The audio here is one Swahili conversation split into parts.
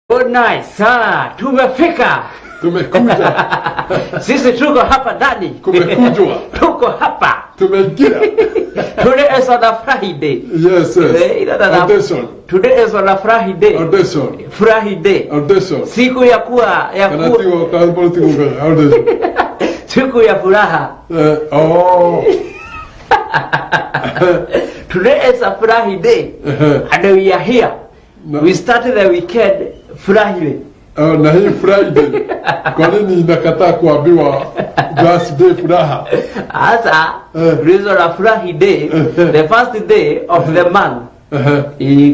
Good night, sana. Tumefika. Tumekuja. Sisi tuko hapa ndani. Kumekujwa. Tuko hapa. Tumeingia. Today is on a Friday. Yes, yes. Audition. Today is on a Friday. Audition. Friday. Audition. Siku ya kuwa Kanatigo kapolitigo audition. Siku ya furaha. Oh. Today is a Friday. And we are here. No. We started the weekend Friday. Na hii Friday. Kwa nini nakataa kuambiwa Thursday furaha? Asa, reason of Friday, the first day of the month.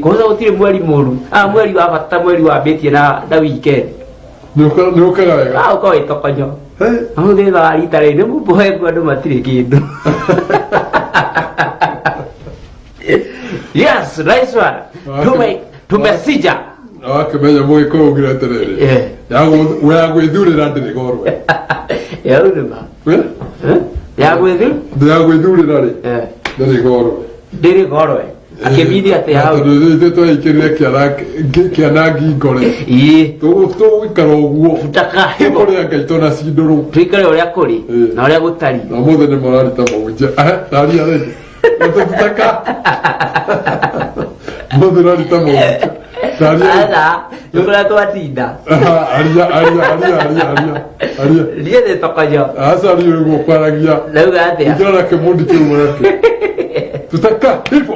Koza utire mweri moru. Mweri wa bata mweri wa betie na weekend. Nuka wega. Uko itokonyo. Amuge ba ritare ne mubohe gwandu matire kindu. Yes, nice one. Tumesija. Akamenya mwe ko ugira terere. Ya gwithurira ndire gorwe. Ya uruma. Ya gwithurira ri. Ndire gorwe. Ndire gorwe. Akebidi ate hau. Ndito ikirire kianagi ngore. Tu ikaro guo. Tutaka hebo. Kore akaitona cinduru. Twikare uria kuri na uria gutari. Na mothe ni mararita mawunja. Taria rege. Tutaka. Mothe narita mawunja. Ada, yukula twatinda. Aria. Lie de tokayo. Asa rio go kwaragia. Lauga atia. Ndora ke mundi ke murake. Tutaka hivyo.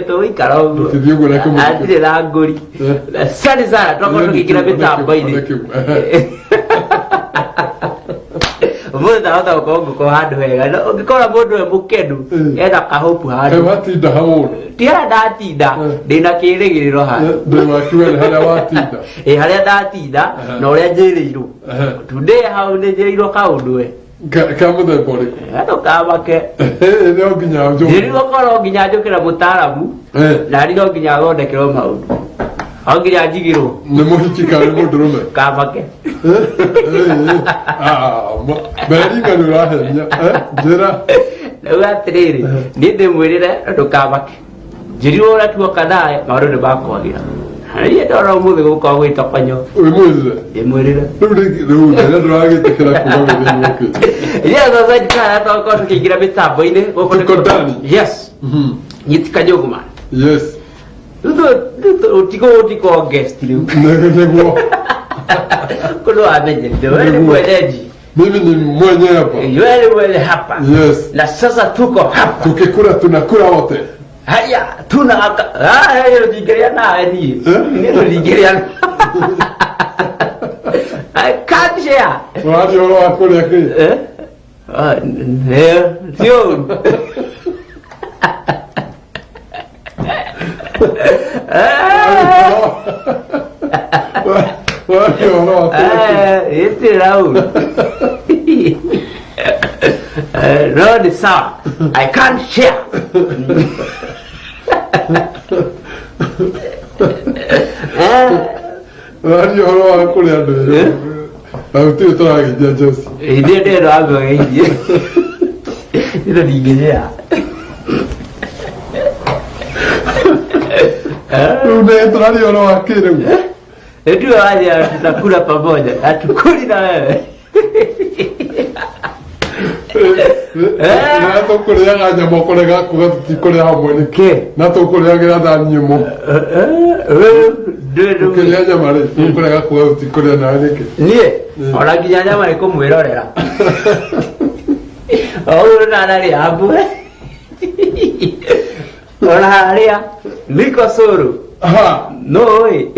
To ikara ugo. Tukidigo na ke mundi. Atire la ngori. Sani sana twako tukikira mitambo ini. Munda hata ukongo ko handu hega. Ungikora mundu we mukendu, enda kahopu handu. Watinda hawo. Tira ndatinda, ndina kirigiriro ha. Ndwa kiwele haria watinda. Haria ndatinda na uria njiriirwo. Today hau ni njiriirwo kaundu we. Kamuthe pole. Ndo kamake. Ndio nginya njo. Ndirigo koro nginya njukira mutaramu. Na ndiro nginya thondekero maundu. Onginya njigirwo. Ni muhiki kare mundurume. Kamake. Beringa nurahenya. Njira. Rĩu atĩrĩrĩ, niĩ ndĩmwĩrĩre ndũkamake. Njĩrirwo ũratuoka nawe maũndũ nĩmakwagĩra. Niĩ ndona ũmũthĩ gũkorwo gwĩtokonyo. Wĩmwĩrĩre? Ndĩmwĩrĩre. Rĩu rĩrĩa ndũragĩtĩkĩra kuuma wĩthĩinĩ ũkĩte. Yes, sasa njikara twakorwo tũkĩingĩra mĩtambo-inĩ. Tuko ndani? Yes. Gĩtikanyũguma. Yes. Ũtiko guest rĩu. Nĩguo. Kũndũ wamenyerire, we nĩ mwenyeji. Mimi ni mwenye hapa. Wewe ni mwenye hapa. Yes. Na sasa tuko hapa. Tukikula tunakula wote. Haya, hiyo Nigeria nawe ni. Hiyo Nigeria. I can't share. Wadi wala wakole yake. Sio. Wadi wala wakole yake. Iti rau. Road sound. I can't share. Wadi wala wakole yake. Auti turagijia Jesse. Ndiye ndo agogejie. Ito Nigeria. Turali wala wakile. Ndio waje tutakula pamoja. Hatukuli na wewe. Na tukuleaga nyama kulega kugatikole hamwe niki. Na tukuleaga thani nyumo. Tukuleaga nyama ri tukulega kugatikole na niki. Nie, ona nginya nyama ri kumwirorera. Oru na nari abu. Ona haria niko suru. No way.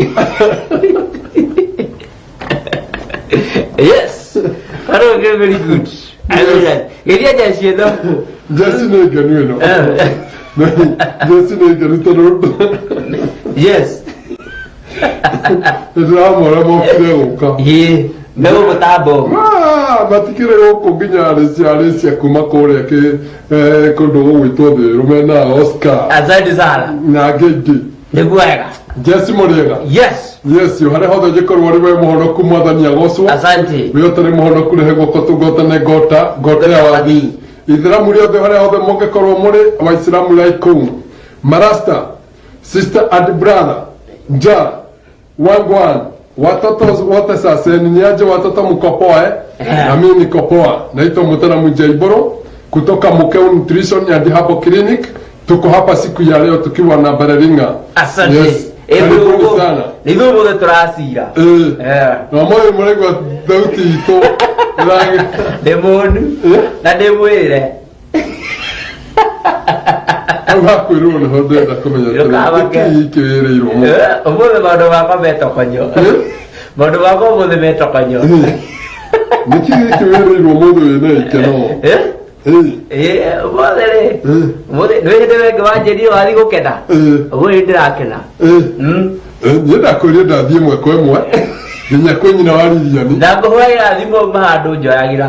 Yes. Very good. I know that. Geria Jesse no. Jesse no ganu no. Jesse no ganu to. Yes. Drama mo kireuka. Meu botabo. Matikire uko nginya arisia kuma kore ke kondo witwa the Romana Oscar. Asante sana. Na gege. Niguega. Jesse Moriega. Yes. Yes, you had a hother jekor wari we muhonoku mwathani agocwo. Asante. We otare muhonoku rehe goko tugotane gota ya wathi. Ithiramu riothe haria hothe mungikorwo muri Waislamu laikum. Marasta, sister and brother, Ja, Wagwan, watoto wote sasa ni aje watoto mko poa na mimi niko poa. Naitwa Mutaalamu Jaiboro kutoka Mukeu Nutrition hadi hapo clinic. Tuko hapa siku ya leo tukiwa na Bararinga. Asante. Yes. Karibuni sana. Ndio mbona turasira. Na moyo mlego dauti ito. Demonu. Na demwele. Abakwirwo ni ho ndenda kumenya ikirĩirwo mu ũmũthĩ maũndũ makwa metokonyo maũndũ makwa ũmũthĩ metokonyo nĩkĩ gĩkĩwĩrĩirwo mũndũ wĩna ikeno ũmũthĩ rĩ ũmũthĩ nĩ hĩndĩ wengĩ wanjĩrire wathiĩ gũkena ũmũthĩ ndĩrakena niĩ ndakũrire ndathiĩ ĩmwe kwa ĩmwe nginya kwĩ nyina wa Lilian na ngũhũragĩra thimũ uma handũ njoyagĩra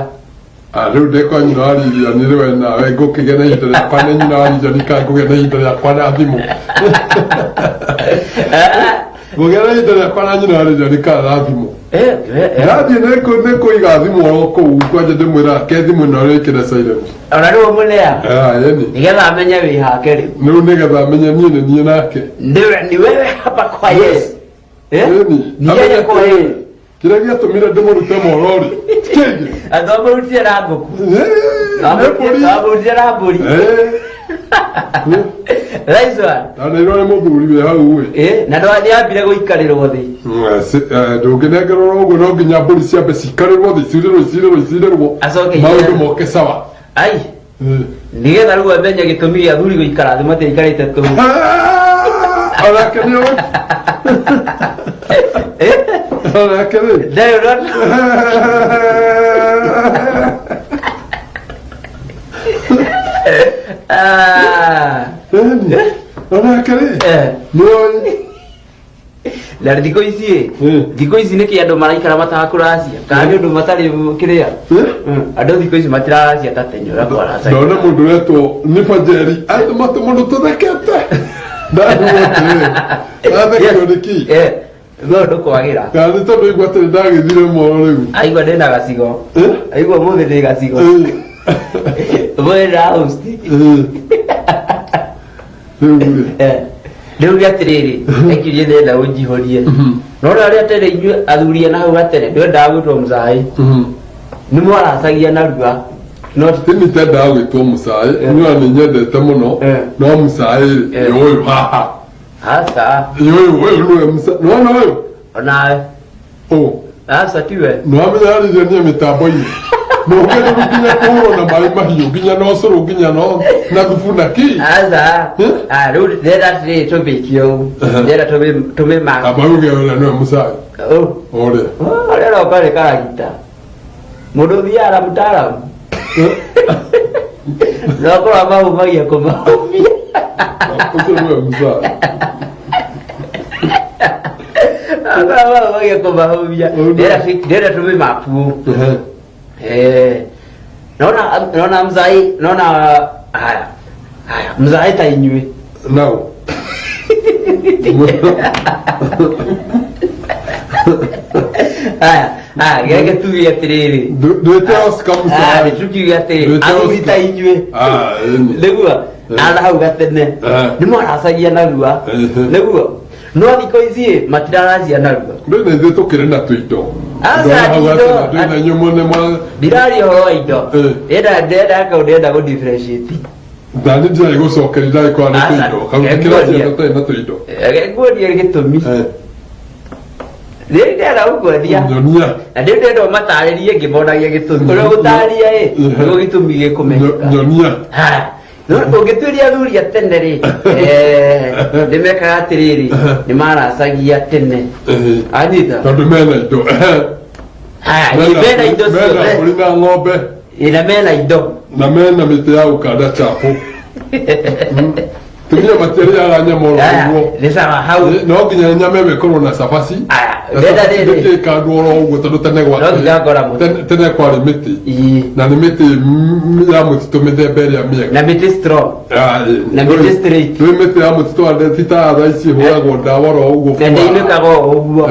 rĩu ndekwa nyina wa Lilian rĩwe nawe ngũkĩgĩa na ihinda rĩakwa nĩ nyina wa Lilian kangũgĩa na ihinda rĩakwa na thimũ ngũgĩa na ihinda rĩakwa na nyina wa Lilian kana thimũ ndathiĩ nĩ kũiga thimũ oro kũu kwanja ndĩmwĩra ke thimũ ĩno rĩkĩre silent ona rĩu ũmũnea yani nĩgetha amenye wĩ hake rĩu rĩu nĩgetha amenye niĩ nĩ niĩ nake ni wewe hapa kwa Yesu ni yeye kwa yeye kĩrĩa gĩatũmire ndĩmũrute morori kĩngĩ athomũrutire na ngũkũ amũrutire na mbũri raiswa na nĩrwo nĩ mũthuri wĩ hau ĩ na nĩambire gũikarĩrwo thĩ ndũngĩnengerwo ũguo no nginya mbũri ciambe cikarĩrwo thĩ cirĩrwo maũndũ moke sawa ai nĩgetha rĩu amenye gĩtũmi gĩa athuri gũikara thĩ matiaikarĩte tũhu onake nĩoĩ onake rĩ ndayo onake rĩ nĩoĩ na thikũ ici nĩkĩ andũ maraikara matakũracia kana nĩ ũndũ matarĩ kĩrĩa andũ thikũ ici matiraracia ta tene ũrĩa kwaracagia ndona mũndũ ũretwo nĩ Banjeri matũ mũndũ tũthekete ndathekio nĩki no ndũkwagĩra kana nĩ tondũ igua atĩ ndagĩthire moro rĩu aigua ndĩna gacigo aigua mũthĩ ndĩ gacigo ũmũthĩ ndĩrahosti rĩu atĩrĩrĩ ekĩrie ndĩrenda ũnjihũrie nona arĩa tene inyuĩ athuria na hau gatene ndĩrendaga gwĩtwo mũcai nĩ mwaracagia narua tini tendaga gwĩtwo mũcai no nĩ nyendete mũno no mũcai nĩ ũyũ haha aca ũyũ nĩwe mũcai nona ũyũ onawe aca tiwe nĩwamenya harĩria niĩ mĩtambo-inĩ nogende nginya kũhũrwo na maĩ mahiũ nginya na ũcũrũ nginya na thubu na ki aca rĩu ndĩrenda atĩrĩrĩ tũmĩkie ũũ ndĩrenda tũmĩmaka amba uge ũrĩa nĩwe mũcai ũrĩa roka nĩ karagita mũndũ ũthiaga na mũtaaramu nokorwo mahumagia kũmahumia ũcio nĩwe mũcai nokorwo mahumagia kũmahumia ndĩrenda tũmĩmaku nona mzai nona haya mzai ta inyuĩ nao gege tuge atĩrĩrĩ ndwĩte Oscar mũcai tuge atĩrĩrĩ athuri ta inyuĩ nĩguo na hau gatene nĩ mwaracagia narua nĩguo no thikũ ici matiraracia narua ndĩ nĩ ithuĩ tũkĩrĩ na tũindo ndĩna nyũmũ nĩ ndiraria ũhoro wa indo ndĩrenda kaũndĩrenda gũ-differentiate ndani ndĩrarĩ gũcokeria ndagĩkorwo nĩ tũindo kaũndĩkĩracia tũtarĩ na tũindo nguonia gĩtũmi rĩrĩ ndĩrenda gũkuonia na ndĩ ndĩrenda ũmatarĩrie ngĩmonagia gĩtũmi ũrĩa gũtarĩria nĩguo gĩtũmi gĩkũmenyeka nyonia ũngĩtuĩria athuri a tene rĩ ndĩmekaga atĩrĩrĩ nĩ maracagia tene anyita tondũ mena indo mena indo ciothe ũrĩ na ng'ombe na mena indo na mena mĩtĩ ya gũkanda chapo tumia materiaga nyama oroguo nĩ sawa hau no nginya nyama ĩyo ĩkorwo na cabaci ndĩkĩkandwo oro ũguo tondũ tene kwarĩ mĩtĩ na nĩ mĩtĩ ya mũtitũ mĩthemba ĩrĩa mĩega na mĩtĩ strong na mĩtĩ straight rĩu mĩtĩ ya mũtitũ ti ta thaa ici hũragwo ndawa oro ũguo ndĩinũkaga o ũguo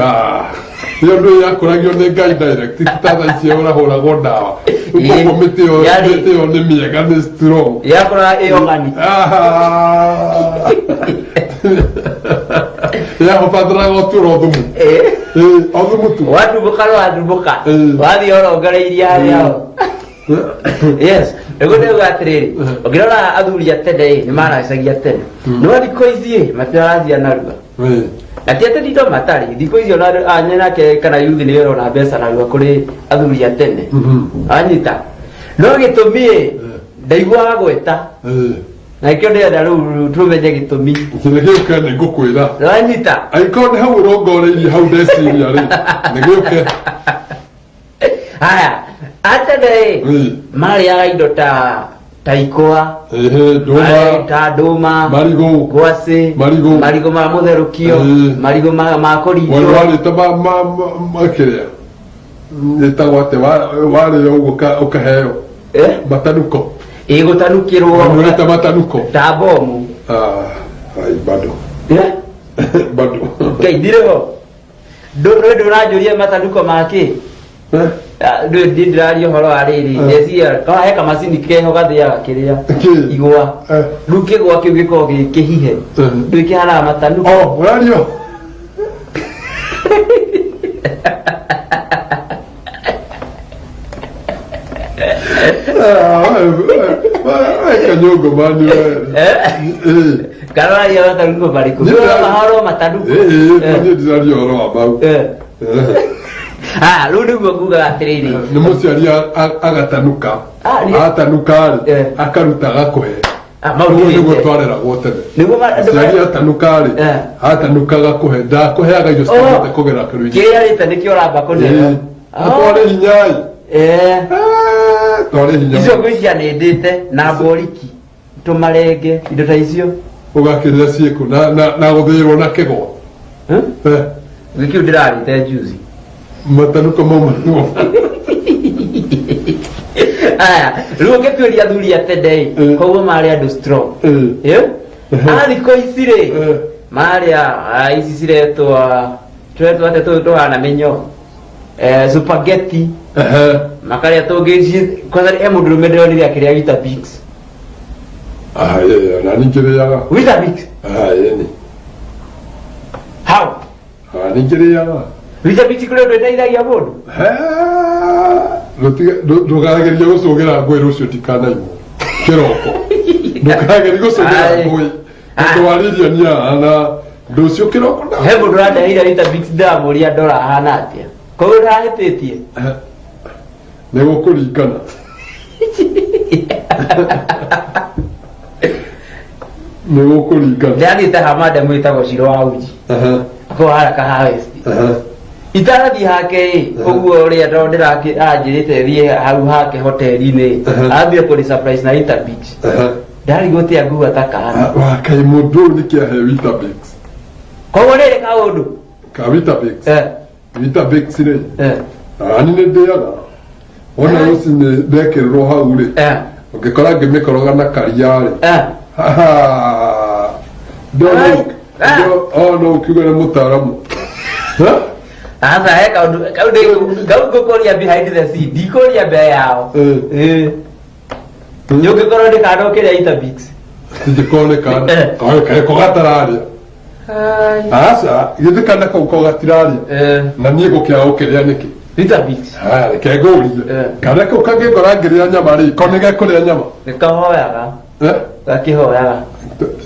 ĩyo ndũ yakũragio nĩ Ngai direct ti ta thaa ici ũrahũragwo ndawa ũguo mĩtĩ ĩyo nĩ mĩega nĩ strong yakũra ĩyo ng'ani Ya hopadra goturo thumu. Othumu tu. Watu buka. Wathi orongereirie hao. Yes, ego ndio gatiriri. Ogirora athuri atende ni maracagia tene. No thiko ici matirathia naruga. Ati ate dito matari thiko ici ona anyena ke kana yuthi ni wero na mbeca naruga kuri athuri atene. Anyita. No gitumie ndaigua gweta. Na ikio ndio ndaru tumenye gitumi. Kinege ukane ngukwira. Anyita. Aikone hau rongoreirie hau ndeciria ri. Niguke. Haya. Atende mariaga indo ta ikwa doma marigo gwase marigo ma mutherukio marigo ma kurinjo wale taba makiria nitagwate wale ukaheo matanuko gutanukirwo wale matanuko ta bomu ai bado kaidiro ndo rajuria matanuko make ndirario horo ariri ndecia kana heka macini keho gathiaga kiria igwa ruke gwa kiu giko gikihihe ndikihara matanu radio kanyogo mani kana ya matanu bariku mahoro matanu ndirario horo abau rudi guga atiriri ni muciari agatanuka atanuka akaruta gakuhe niguo gutwarira gwotene muciari atanuka atanuka gakuhe ndakuheaga irio citate kugera kiruinyi kiria rita nikio ramba kunena atware hinyai tware hinya icio gwicicia nindite na mboriki tumarenge indo ta icio ugakirira ciiku na guthirwo na kigwa gikiu ndirarite juzi matanuka mama aya ruke turia thuri atende koguo mari andu strong thiko ici ri maria ici ciretwa ate tuhana menyo spaghetti makaria tungi kwanza mundu rumenderoniria kiria gita bix na nikiriaga wita bix ni how nikiriaga wita bix kule ndeithagia mundu ndukarageria gucũgĩra ngũĩ rũciũ ndikanaimwo kĩroko ndukarageria gucũgĩra ngũĩ ndwarĩria niaha na ndũ ũcio kĩroko he mũndũ ũrandeheire wita bix ndĩramũria ndora ahana atĩa koguo ndĩrahĩtĩtie nĩ gũkũringana nĩ gũkũringana ndĩrathiĩte hamande mwĩtagwo Ciro wa Uji akorwo haraka ha west itarathi hake koguo ria ndo ndiranjirite thie hau hake hoteli-ini ambie kuri surprise na Weetabix ndari gutia nguga takana wakai mundu ni kiahe Weetabix koguo riri kaundu ka Weetabix Weetabix ri ani ne ndiaga ona uci ne ndekirwo hau ri ngikora ngimikoroga na karia ri no kiuga ni mutaramu asa he kaudu koria behind the scene dikoria be yao nyoke koro de kado kiria Weetabix ndikone kana kai kogatararia asa yithikana kau kogatiraria na nie gukia ukiria niki Weetabix keguria kana kau kangigora ngiria nyama ri kone gekuria nyama nikahoyaga gakihoyaga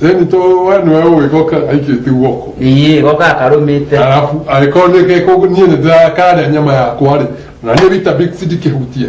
Eni to wanu wewe goka aikiti woko. Iye goka karumite. Alafu aikone ke kogu nie ndakare nyama ya kwari. Na ni Weetabix dikihutie.